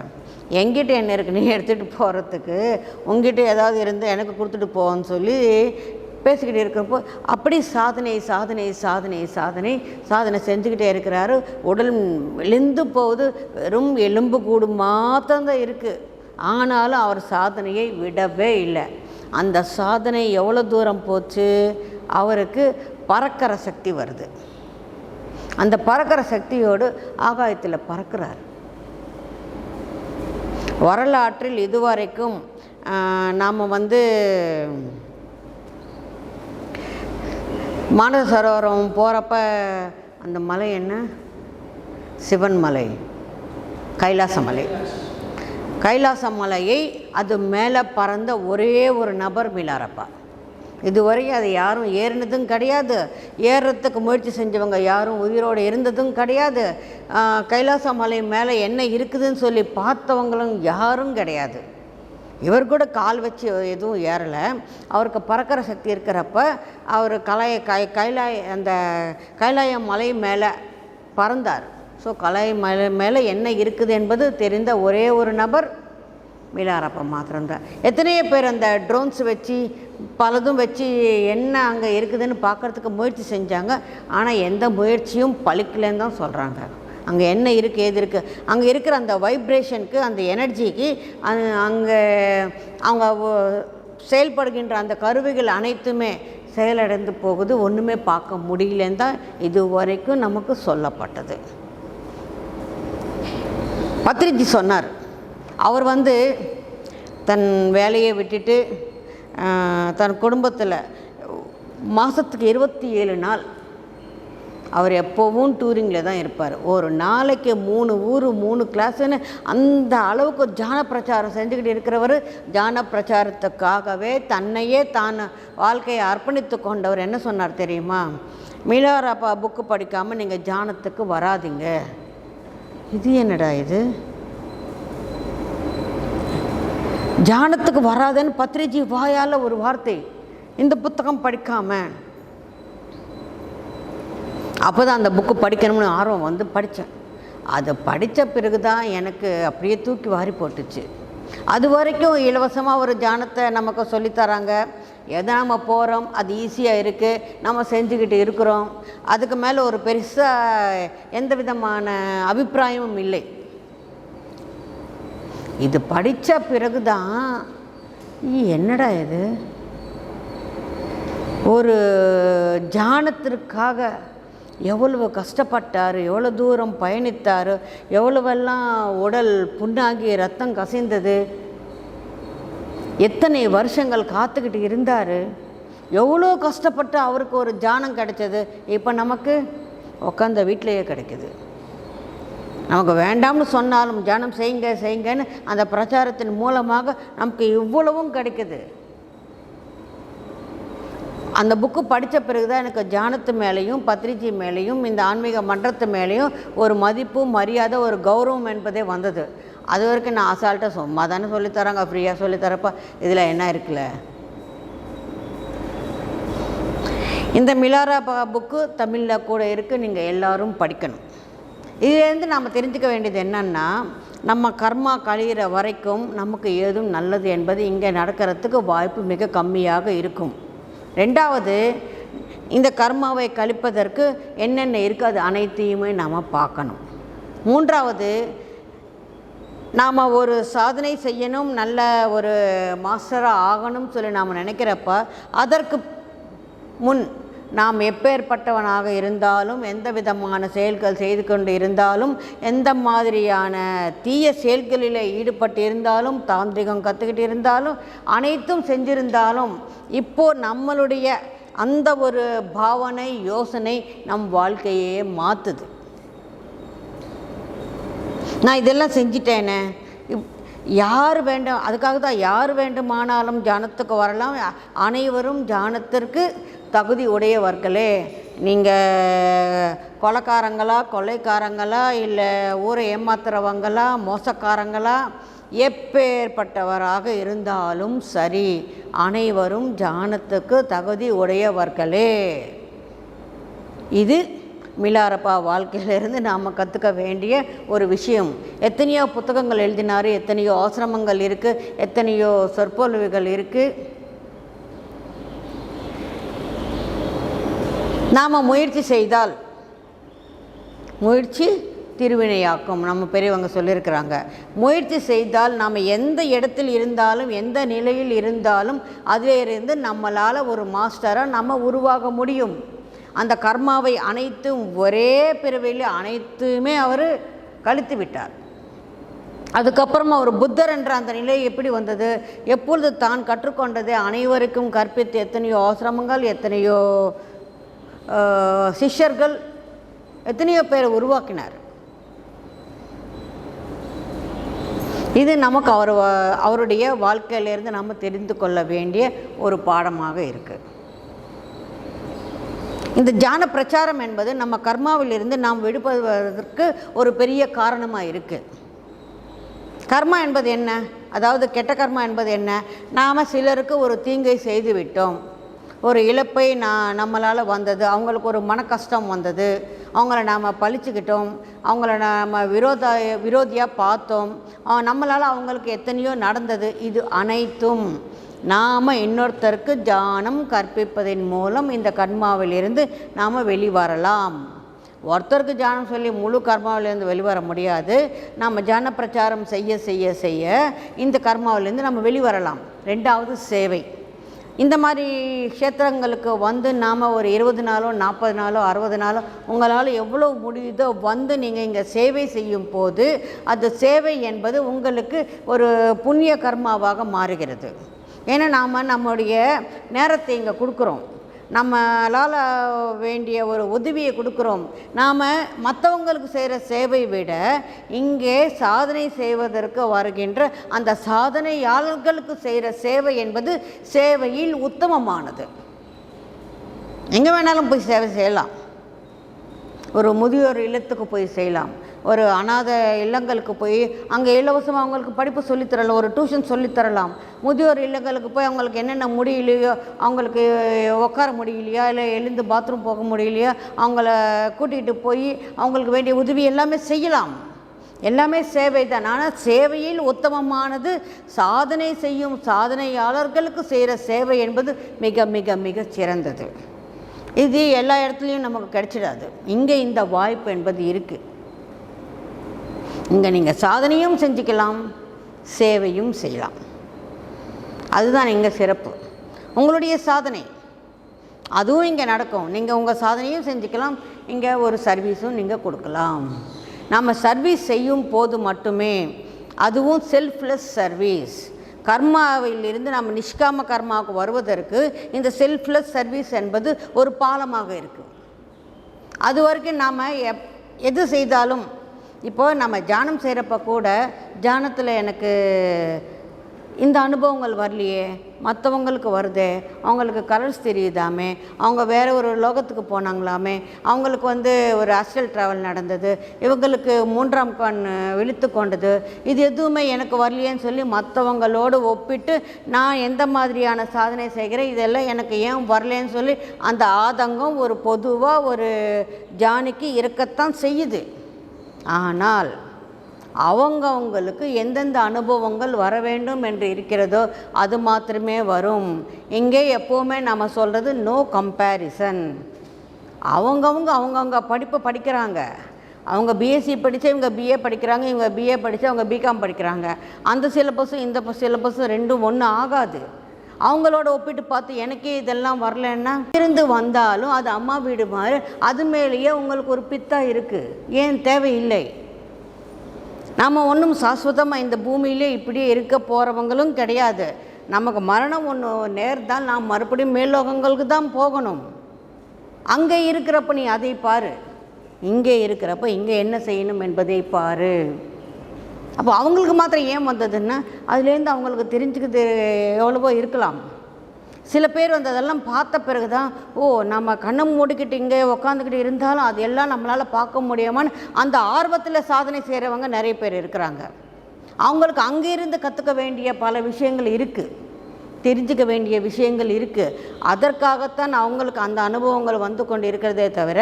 எங்கிட்ட என்ன இருக்குது நீ எடுத்துகிட்டு போகிறதுக்கு? உங்ககிட்ட ஏதாவது இருந்து எனக்கு கொடுத்துட்டு போன்னு சொல்லி பேசிக்கிட்டே இருக்கிறப்போ அப்படி சாதனை சாதனை சாதனை சாதனை சாதனை செஞ்சுக்கிட்டே இருக்கிறாரு. உடல் விழுந்து போகுது. வெறும் எலும்பு கூடு மாத்திரம்தான் இருக்குது. ஆனாலும் அவர் சாதனையை விடவே இல்லை. அந்த சாதனை எவ்வளோ தூரம் போச்சு, அவருக்கு பறக்கிற சக்தி வருது. அந்த பறக்கிற சக்தியோடு ஆகாயத்தில் பறக்கிறார். வரலாற்றில் இதுவரைக்கும் நாம் வந்து மானச சரோவரம் போகிறப்ப அந்த மலை என்ன, சிவன் மலை, கைலாச மலை. கைலாச மலையை அது மேலே பறந்த ஒரே ஒரு நபர் மிலாரப்பா. இதுவரையும் அதை யாரும் ஏறினதும் கிடையாது. ஏறுறதுக்கு முயற்சி செஞ்சவங்க யாரும் உயிரோடு இருந்ததும் கிடையாது. கைலாச மலை மேலே என்ன இருக்குதுன்னு சொல்லி பார்த்தவங்களும் யாரும் கிடையாது. இவர் கூட கால் வச்சு எதுவும் ஏறலை. அவருக்கு பறக்கிற சக்தி இருக்கிறப்ப அவர் அந்த கைலாய மலை மேலே பறந்தார். ஸோ கைலாய மலை மேலே என்ன இருக்குது என்பது தெரிந்த ஒரே ஒரு நபர் மிலாரப்பா மாத்திரம்தான். எத்தனையோ பேர் அந்த ட்ரோன்ஸ் வச்சு பலதும் வச்சு என்ன அங்கே இருக்குதுன்னு பார்க்குறதுக்கு முயற்சி செஞ்சாங்க. ஆனால் எந்த முயற்சியும் பலிக்கலன்னு தான் சொல்கிறாங்க. அங்கே என்ன இருக்குது ஏது இருக்குது, அங்கே இருக்கிற அந்த வைப்ரேஷனுக்கு அந்த எனர்ஜிக்கு அங்கே அவங்க செயல்படுகின்ற அந்த கருவிகள் அனைத்துமே செயலடைந்து போகுது. ஒன்றுமே பார்க்க முடியலன்னு தான் இது வரைக்கும் நமக்கு சொல்லப்பட்டது. பத்ரிஜி சொன்னார். அவர் வந்து தன் வேலையை விட்டுட்டு தன் குடும்பத்தில் மாதத்துக்கு 27 நாள் அவர் எப்போவும் டூரிங்கில் தான் இருப்பார். ஒரு நாளைக்கு 3 ஊர் 3 கிளாஸுன்னு அந்த அளவுக்கு ஜான பிரச்சாரம் செஞ்சுக்கிட்டு இருக்கிறவர். ஜான பிரச்சாரத்துக்காகவே தன்னையே தான் வாழ்க்கையை அர்ப்பணித்து கொண்டவர். என்ன சொன்னார் தெரியுமா? மிலாரப்பா புக்கு படிக்காமல் நீங்கள் ஜானத்துக்கு வராதிங்க. இது என்னடா இது, ஜானத்துக்கு வராதுன்னு பத்ரிஜி வாயால் ஒரு வார்த்தை, இந்த புத்தகம் படிக்காமல். அப்போ தான் அந்த புக்கு படிக்கணும்னு ஆர்வம் வந்து படித்தேன். அதை படித்த பிறகு தான் எனக்கு அப்படியே தூக்கி வாரி போட்டுச்சு. அது வரைக்கும் இலவசமாக ஒரு ஜானத்தை நமக்கு சொல்லித்தராங்க. எதை நம்ம போகிறோம் அது ஈஸியாக இருக்குது, நம்ம செஞ்சுக்கிட்டு இருக்கிறோம். அதுக்கு மேலே ஒரு பெருசாக எந்த விதமான அபிப்பிராயமும் இல்லை. இது படித்த பிறகு தான் என்னடா இது, ஒரு ஜானத்திற்காக எவ்வளவு கஷ்டப்பட்டார், எவ்வளோ தூரம் பயணித்தார், எவ்வளவெல்லாம் உடல் புண்ணாகி ரத்தம் கசிந்தது, எத்தனை வருஷங்கள் காத்துக்கிட்டு இருந்தார், எவ்வளோ கஷ்டப்பட்டு அவருக்கு ஒரு ஜானம் கிடைச்சது. இப்போ நமக்கு உட்காந்த வீட்டிலையே கிடைக்குது. நமக்கு வேண்டாம்னு சொன்னாலும் ஜானம் செய்யுங்க செய்யுங்கன்னு அந்த பிரச்சாரத்தின் மூலமாக நமக்கு இவ்வளவும் கிடைக்குது. அந்த புக்கு படித்த பிறகு தான் எனக்கு ஜானத்து மேலேயும் பத்ரிஜி மேலேயும் இந்த ஆன்மீக மன்றத்து மேலேயும் ஒரு மதிப்பு மரியாதை ஒரு கௌரவம் என்பதே வந்தது. அது வரைக்கும் நான் அசால்ட்டாக சும்மா தானே சொல்லித்தராங்க, ஃப்ரீயாக சொல்லித்தரப்பா, இதில் என்ன இருக்குல்ல. இந்த மிலாரப்பா புக்கு தமிழில் கூட இருக்குது, நீங்கள் எல்லோரும் படிக்கணும். இதுலேருந்து நாம் தெரிஞ்சுக்க வேண்டியது என்னன்னா, நம்ம கர்மா கழிகிற வரைக்கும் நமக்கு ஏதும் நல்லது என்பது இங்கே நடக்கிறதுக்கு வாய்ப்பு மிக கம்மியாக இருக்கும். ரெண்டாவது, இந்த கர்மாவை கழிப்பதற்கு என்னென்ன இருக்குது அது அனைத்தையுமே நாம் பார்க்கணும். மூன்றாவது, நாம் ஒரு சாதனை செய்யணும், நல்ல ஒரு மாஸ்டராக ஆகணும்னு சொல்லி நாம் நினைக்கிறப்ப அதற்கு முன் நாம் எப்பேற்பட்டவனாக இருந்தாலும், எந்த விதமான செயல்கள் செய்து கொண்டு இருந்தாலும், எந்த மாதிரியான தீய செயல்களில் ஈடுபட்டு இருந்தாலும், தாந்திரிகம் கற்றுக்கிட்டு இருந்தாலும், அனைத்தும் செஞ்சிருந்தாலும், இப்போது நம்மளுடைய அந்த ஒரு பாவனை, யோசனை நம் வாழ்க்கையே மாற்றுது. நான் இதெல்லாம் செஞ்சிட்டேனே, யார் வேண்டும், அதுக்காக தான் யார் வேண்டுமானாலும் தியானத்துக்கு வரலாம், அனைவரும் தியானத்திற்கு தகுதி உடையவர்களே. நீங்கள் கொலைக்காரங்களா, கொலைக்காரங்களா, இல்லை ஊரை ஏமாத்துறவங்களா, மோசக்காரங்களா, எப்பேற்பட்டவராக இருந்தாலும் சரி, அனைவரும் தியானத்துக்கு தகுதி உடையவர்களே. இது மிலாரப்பா வாழ்க்கையிலிருந்து நாம் கற்றுக்க வேண்டிய ஒரு விஷயம். எத்தனையோ புத்தகங்கள் எழுதினார், எத்தனையோ ஆசிரமங்கள் இருக்குது, எத்தனையோ சொற்பொழிவுகள் இருக்குது. நாம் முயற்சி செய்தால் முயற்சி திருவினையாக்கும். நம்ம பெரியவங்க சொல்லியிருக்கிறாங்க. முயற்சி செய்தால் நாம் எந்த இடத்தில் இருந்தாலும், எந்த நிலையில் இருந்தாலும், அதிலிருந்து நம்மளால் ஒரு மாஸ்டராக நம்ம உருவாக முடியும். அந்த கர்மாவை அனைத்தும் ஒரே பிறவியில் அனைத்துமே அவர் கழித்து விட்டார். அதுக்கப்புறமா ஒரு புத்தர் என்ற அந்த நிலை எப்படி வந்தது? எப்பொழுது தான் கற்றுக்கொண்டதை அனைவருக்கும் கற்பித்து எத்தனையோ ஆசிரமங்கள், எத்தனையோ சிஷ்யர்கள், எத்தனையோ பேரை உருவாக்கினார். இது நமக்கு அவருடைய வாழ்க்கையிலிருந்து நம்ம தெரிந்து கொள்ள வேண்டிய ஒரு பாடமாக இருக்குது. இந்த தியான பிரச்சாரம் என்பது நம்ம கர்மாவிலிருந்து நாம் விடுபடுவதற்கு ஒரு பெரிய காரணமாக இருக்குது. கர்மா என்பது என்ன? அதாவது கெட்ட கர்மா என்பது என்ன? நாம் சிலருக்கு ஒரு தீங்கை செய்து விட்டோம், ஒரு இழப்பை நம்மளால் வந்தது, அவங்களுக்கு ஒரு மன கஷ்டம் வந்தது, அவங்கள நாம் பழிச்சுக்கிட்டோம், அவங்கள நாம் விரோதியாக பார்த்தோம், நம்மளால் அவங்களுக்கு எத்தனையோ நடந்தது. இது அனைத்தும் நாம் இன்னொருத்தருக்கு தியானம் கற்பிப்பதன் மூலம் இந்த கர்மாவிலிருந்து நாம் வெளிவரலாம். ஒருத்தருக்கு தியானம் சொல்லி முழு கர்மாவிலேருந்து வெளிவர முடியாது. நம்ம தியான பிரச்சாரம் செய்ய செய்ய செய்ய இந்த கர்மாவிலேருந்து நம்ம வெளிவரலாம். ரெண்டாவது சேவை. இந்த மாதிரி க்ஷேத்திரங்களுக்கு வந்து நாம் ஒரு 20 நாளோ 40 நாளோ 60 நாளோ உங்களால் எவ்வளோ முடியுதோ வந்து நீங்கள் இங்கே சேவை செய்யும் போது அந்த சேவை என்பது உங்களுக்கு ஒரு புண்ணிய கர்மாவாக மாறுகிறது. ஏன்னா நாம் நம்முடைய நேரத்தை இங்கே கொடுக்குறோம், நம்மளால் வேண்டிய ஒரு உதவியை கொடுக்குறோம். நாம் மற்றவங்களுக்கு செய்கிற சேவை விட இங்கே சாதனை செய்வதற்கு வருகின்ற அந்த சாதனையாளர்களுக்கு செய்கிற சேவை என்பது சேவையில் உத்தமமானது. எங்கே வேணாலும் போய் சேவை செய்யலாம். ஒரு முதியோர் இல்லத்துக்கு போய் செய்யலாம், ஒரு அநாத இல்லங்களுக்கு போய் அங்கே இலவசமாக அவங்களுக்கு படிப்பு சொல்லித்தரலாம், ஒரு டியூஷன் சொல்லித்தரலாம். முதியோர் இல்லங்களுக்கு போய் அவங்களுக்கு என்னென்ன முடியலையோ, அவங்களுக்கு உட்கார முடியலையா, இல்லை எழுந்து பாத்ரூம் போக முடியலையா, அவங்கள கூட்டிகிட்டு போய் அவங்களுக்கு வேண்டிய உதவி எல்லாமே செய்யலாம். எல்லாமே சேவை தான். ஆனால் சேவையில் உத்தமமானது சாதனை செய்யும் சாதனையாளர்களுக்கு செய்கிற சேவை என்பது மிக மிக மிக சிறந்தது. இது எல்லா இடத்துலையும் நமக்கு கிடைச்சிடாது. இங்கே இந்த வாய்ப்பு என்பது இருக்குது. இங்கே நீங்கள் சாதனையும் செஞ்சுக்கலாம், சேவையும் செய்யலாம். அதுதான் இங்கே சிறப்பு. உங்களுடைய சாதனை அதுவும் இங்கே நடக்கும். நீங்கள் உங்கள் சாதனையும் செஞ்சுக்கலாம், இங்கே ஒரு சர்வீஸும் நீங்கள் கொடுக்கலாம். நம்ம சர்வீஸ் செய்யும் போது மட்டுமே, அதுவும் செல்ஃப்லெஸ் சர்வீஸ், கர்மாவிலிருந்து நம்ம நிஷ்காம கர்மாவுக்கு வருவதற்கு இந்த செல்ஃப்லெஸ் சர்வீஸ் என்பது ஒரு பாலமாக இருக்குது. அது வரைக்கும் நாம் எது செய்தாலும், இப்போது நம்ம தியானம் செய்கிறப்ப கூட தியானத்தில் எனக்கு இந்த அனுபவங்கள் வரலையே, மற்றவங்களுக்கு வருதே, அவங்களுக்கு கலர்ஸ் தெரியுதாமே, அவங்க வேறு ஒரு லோகத்துக்கு போனாங்களாமே, அவங்களுக்கு ஒரு அஸ்ட்ரல் ட்ராவல் நடந்தது, இவங்களுக்கு 3ஆம் கண் விழித்து கொண்டது, இது எதுவுமே எனக்கு வரலையேன்னு சொல்லி மற்றவங்களோடு ஒப்பிட்டு நான் எந்த மாதிரியான சாதனை செய்கிறேன், இதெல்லாம் எனக்கு ஏன் வரலேன்னு சொல்லி அந்த ஆதங்கம் ஒரு பொதுவாக ஒரு ஜானிக்கு இருக்கத்தான் செய்யுது. ஆனால் அவங்களுக்கு எந்தெந்த அனுபவங்கள் வர வேண்டும் என்று இருக்கிறதோ அது மாத்திரமே வரும். இங்கே எப்போவுமே நம்ம சொல்கிறது நோ கம்பேரிசன். அவங்கவுங்க படிப்பை படிக்கிறாங்க. அவங்க பிஎஸ்சி படித்து இவங்க பிஏ படிக்கிறாங்க, இவங்க பிஏ படித்து அவங்க பிகாம் படிக்கிறாங்க. அந்த சிலபஸும் இந்த சிலபஸும் ரெண்டும் ஒன்று ஆகாது. அவங்களோட ஒப்பிட்டு பார்த்து எனக்கே இதெல்லாம் வரலன்னா இருந்து வந்தாலும் அது அம்மா வீடு மாதிரி அது மேலேயே உங்களுக்கு ஒரு பித்தா இருக்குது. ஏன் தேவையில்லை. நாம் ஒன்றும் சாஸ்வதமாக இந்த பூமியிலே இப்படியே இருக்க போகிறவங்களும் கிடையாது. நமக்கு மரணம் ஒன்று நேர்ந்தால் நாம் மறுபடியும் மேல்லோகங்களுக்கு தான் போகணும். அங்கே இருக்கிறப்ப நீ அதை பாரு, இங்கே இருக்கிறப்ப இங்கே என்ன செய்யணும் என்பதை பாரு. அப்போ அவங்களுக்கு மாத்திரம் ஏன் வந்ததுன்னா அதுலேருந்து அவங்களுக்கு தெரிஞ்சுக்கிறது எவ்வளவோ இருக்கலாம். சில பேர் வந்து அதெல்லாம் பார்த்த பிறகு தான் நம்ம கண்ணை மூடிக்கிட்டு இங்கே உக்காந்துக்கிட்டு இருந்தாலும் அது எல்லாம் நம்மளால் பார்க்க முடியாமான்னு அந்த ஆர்வத்தில் சாதனை செய்கிறவங்க நிறைய பேர் இருக்கிறாங்க. அவங்களுக்கு அங்கே இருந்து கற்றுக்க வேண்டிய பல விஷயங்கள் இருக்குது, தெரிஞ்சுக்க வேண்டிய விஷயங்கள் இருக்குது. அதற்காகத்தான் அவங்களுக்கு அந்த அனுபவங்கள் வந்து கொண்டு இருக்கிறதே தவிர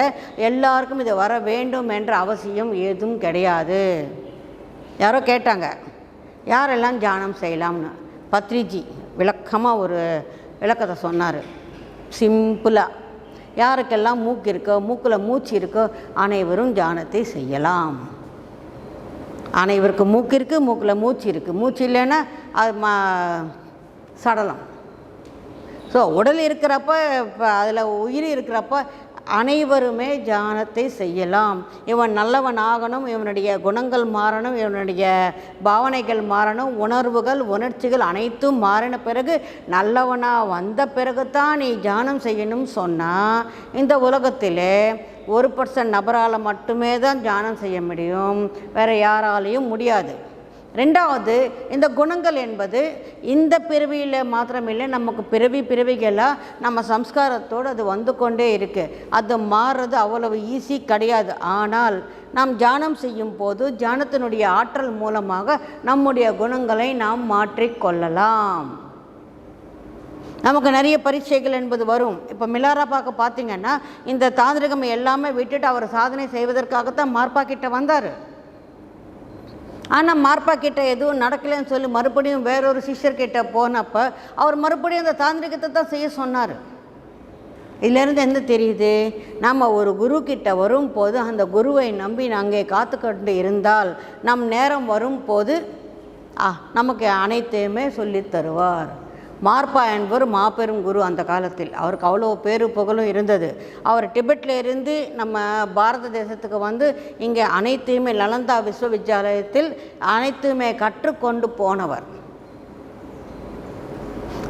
எல்லாருக்கும் இது வர வேண்டும் என்ற அவசியம் ஏதும் கிடையாது. யாரோ கேட்டாங்க யாரெல்லாம் தியானம் செய்யலாம்னு. பத்ரிஜி விளக்கமாக ஒரு விளக்கத்தை சொன்னார். சிம்பிளாக யாருக்கெல்லாம் மூக்கு இருக்கோ, மூக்கில் மூச்சு இருக்கோ அனைவரும் தியானத்தை செய்யலாம். அனைவருக்கு மூக்கு இருக்குது, மூக்கில் மூச்சு இருக்குது. மூச்சு இல்லைன்னா அது சடலம். ஸோ உடல் இருக்கிறப்ப இப்போ அதில் உயிர் இருக்கிறப்ப அனைவருமே தியானத்தை செய்யலாம். இவன் நல்லவன் ஆகணும், இவனுடைய குணங்கள் மாறணும், இவனுடைய பாவனைகள் மாறணும், உணர்வுகள் உணர்ச்சிகள் அனைத்தும் மாறின பிறகு நல்லவனாக வந்த பிறகு தான் நீ தியானம் செய்யணும் சொன்னால் இந்த உலகத்திலே 1% நபரால் மட்டுமே தான் தியானம் செய்ய முடியும், வேறு யாராலையும் முடியாது. ரெண்டாவது, இந்த குணங்கள் என்பது இந்த பிறவியில் மாத்திரமில்லை, நமக்கு பிறவிகளாக நம்ம சம்ஸ்காரத்தோடு அது வந்து கொண்டே இருக்குது. அது மாறுறது அவ்வளவு ஈஸி கிடையாது. ஆனால் நாம் தியானம் செய்யும் போது தியானத்தினுடைய ஆற்றல் மூலமாக நம்முடைய குணங்களை நாம் மாற்றிக்கொள்ளலாம். நமக்கு நிறைய பரீட்சைகள் என்பது வரும். இப்போ மிலாராபாக்க பார்த்திங்கன்னா இந்த தாந்திரிகம் எல்லாமே விட்டுட்டு அவர் சாதனை செய்வதற்காகத்தான் மார்பா கிட்ட வந்தார். ஆனால் மார்பா கிட்ட எதுவும் நடக்கலைன்னு சொல்லி மறுபடியும் வேறொரு சிஷ்யர்கிட்ட போனப்போ அவர் மறுபடியும் அந்த தாந்திரிகத்தை தான் செய்ய சொன்னார். இதிலேருந்து என்ன தெரியுது? நம்ம ஒரு குரு கிட்ட வரும்போது அந்த குருவை நம்பி அங்கே காத்துக்கொண்டு இருந்தால் நம் நேரம் வரும்போது நமக்கு அனைத்தையுமே சொல்லி தருவார். மார்பா என்பவர் மாபெரும் குரு. அந்த காலத்தில் அவருக்கு அவ்வளோ பேரு புகழும் இருந்தது. அவர் டிபெட்டில் இருந்து நம்ம பாரத தேசத்துக்கு வந்து இங்கே அனைத்தையுமே லலந்தா விஸ்வவித்யாலயத்தில் அனைத்துமே கற்றுக்கொண்டு போனவர்.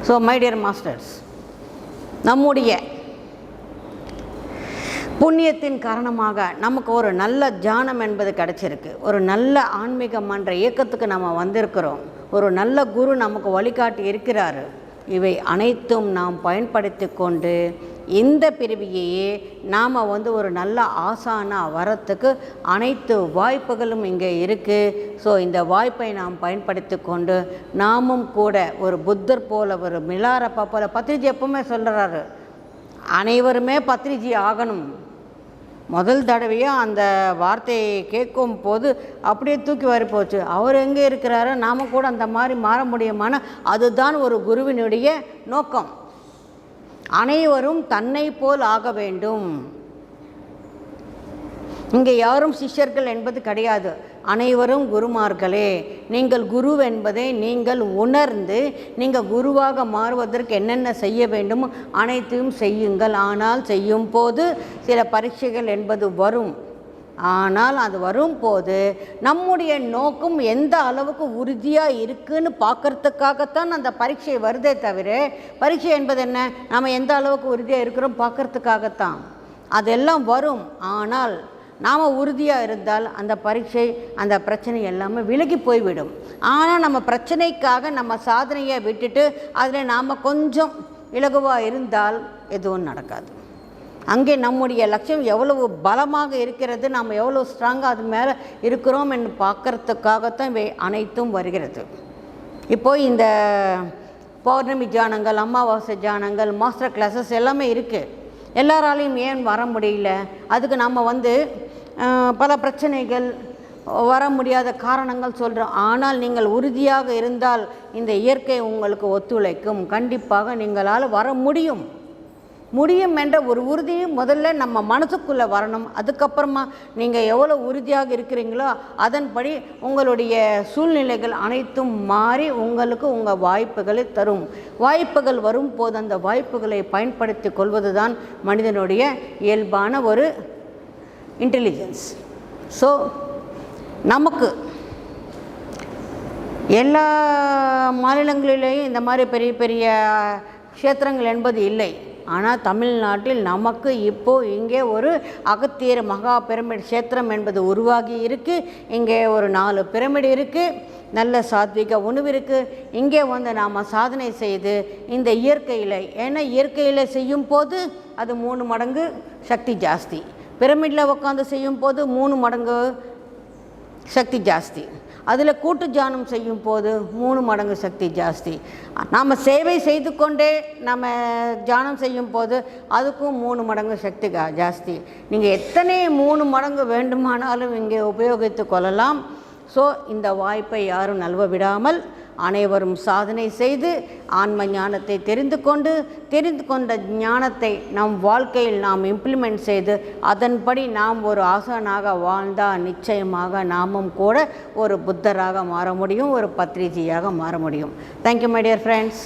ஸோ மை டியர் மாஸ்டர்ஸ், நம்முடைய புண்ணியத்தின் காரணமாக நமக்கு ஒரு நல்ல தியானம் என்பது கிடச்சிருக்கு. ஒரு நல்ல ஆன்மீக மன்ற இயக்கத்துக்கு நம்ம வந்திருக்கிறோம். ஒரு நல்ல குரு நமக்கு வழிகாட்டி இருக்கிறாரு. இவை அனைத்தும் நாம் பயன்படுத்தி கொண்டு இந்த பிறவியையே நாம் வந்து ஒரு நல்ல ஆசானா வரத்துக்கு அனைத்து வாய்ப்புகளும் இங்கே இருக்குது. ஸோ இந்த வாய்ப்பை நாம் பயன்படுத்தி கொண்டு நாமும் கூட ஒரு புத்தர் போல, ஒரு மிலாரப்பா போல, பத்ரிஜி எப்பவுமே சொல்கிறாரு அனைவருமே பத்ரிஜி ஆகணும். முதல் தடவையாக அந்த வார்த்தையை கேட்கும் போது அப்படியே தூக்கி வாரி போச்சு. அவர் எங்கே இருக்கிறாரோ நாம் கூட அந்த மாதிரி மாற முடியுமான அதுதான் ஒரு குருவினுடைய நோக்கம். அனைவரும் தன்னை போல் ஆக வேண்டும். இங்கே யாரும் சிஷ்யர்கள் என்பது கிடையாது, அனைவரும் குருமார்களே. நீங்கள் குரு என்பதை நீங்கள் உணர்ந்து நீங்கள் குருவாக மாறுவதற்கு என்னென்ன செய்ய வேண்டுமோ அனைத்தையும் செய்யுங்கள். ஆனால் செய்யும் போது சில பரீட்சைகள் என்பது வரும். ஆனால் அது வரும்போது நம்முடைய நோக்கம் எந்த அளவுக்கு உறுதியாக இருக்குன்னு பார்க்கறதுக்காகத்தான் அந்த பரீட்சை வருதே தவிர, பரீட்சை என்பது என்ன, நம்ம எந்த அளவுக்கு உறுதியாக இருக்கிறோம் பார்க்கறதுக்காகத்தான். அதெல்லாம் வரும். ஆனால் நாம் உறுதியாக இருந்தால் அந்த பரீட்சை, அந்த பிரச்சனை எல்லாமே விலகி போய்விடும். ஆனால் நம்ம பிரச்சனைக்காக நம்ம சாதனையை விட்டுட்டு அதில் நாம் கொஞ்சம் இலகுவாக இருந்தால் எதுவும் நடக்காது. அங்கே நம்முடைய லட்சியம் எவ்வளவு பலமாக இருக்கிறது, நாம் எவ்வளோ ஸ்ட்ராங்காக அது மேலே இருக்கிறோம் என்று பார்க்கறதுக்காகத்தான் இவை அனைத்தும் வருகிறது. இப்போது இந்த பௌர்ணமி தியானங்கள், அமாவாசை தியானங்கள், மாஸ்டர் கிளாஸஸ் எல்லாமே இருக்குது. எல்லாராலையும் ஏன் வர முடியல? அதுக்கு நம்ம வந்து பல பிரச்சனைகள், வர முடியாத காரணங்கள் சொல்கிறோம். ஆனால் நீங்கள் உறுதியாக இருந்தால் இந்த இயற்கை உங்களுக்கு ஒத்துழைக்கும். கண்டிப்பாக நீங்களால் வர முடியும். முடியும் என்ற ஒரு உறுதி முதல்ல நம்ம மனசுக்குள்ளே வரணும். அதுக்கப்புறமா நீங்கள் எவ்வளோ உறுதியாக இருக்கிறீங்களோ அதன்படி உங்களுடைய சூழ்நிலைகள் அனைத்தும் மாறி உங்களுக்கு உங்கள் வாய்ப்புகளை தரும். வாய்ப்புகள் வரும்போது அந்த வாய்ப்புகளை பயன்படுத்தி கொள்வது தான் மனிதனுடைய இயல்பான ஒரு இன்டெலிஜென்ஸ். ஸோ நமக்கு எல்லா மாநிலங்களிலேயும் இந்த மாதிரி பெரிய பெரிய க்ஷேத்திரங்கள் என்பது இல்லை. ஆனால் தமிழ்நாட்டில் நமக்கு இப்போது இங்கே ஒரு அகத்தியர் மகா பிரமிட் க்ஷேத்திரம் என்பது உருவாகி இருக்குது. இங்கே ஒரு 4 பிரமிடு இருக்குது. நல்ல சாத்விக உணவு இருக்குது. இங்கே வந்து நாம் சாதனை செய்து இந்த இயற்கையில், ஏன்னா இயற்கையில் செய்யும் போது அது 3 மடங்கு சக்தி ஜாஸ்தி, பிரமிடில் உட்காந்து செய்யும் போது 3 மடங்கு சக்தி ஜாஸ்தி, அதில் கூட்டு தியானம் செய்யும் போது 3 மடங்கு சக்தி ஜாஸ்தி. நாம் சேவை செய்து கொண்டே நம்ம தியானம் செய்யும் போது அதுக்கும் 3 மடங்கு சக்தி ஜாஸ்தி. நீங்கள் எத்தனை 3 மடங்கு வேண்டுமானாலும் இங்கே உபயோகித்து கொள்ளலாம். ஸோ இந்த வாய்ப்பை யாரும் நழுவ விடாமல் அனைவரும் சாதனை செய்து ஆன்ம ஞானத்தை தெரிந்து கொண்ட ஞானத்தை நம் வாழ்க்கையில் நாம் இம்ப்ளிமெண்ட் செய்து அதன்படி நாம் ஒரு ஆசானாக வாழ்ந்தால் நிச்சயமாக நாமும் கூட ஒரு புத்தராக மாற முடியும், ஒரு பத்ரிஜியாக மாற முடியும். Thank you my dear friends.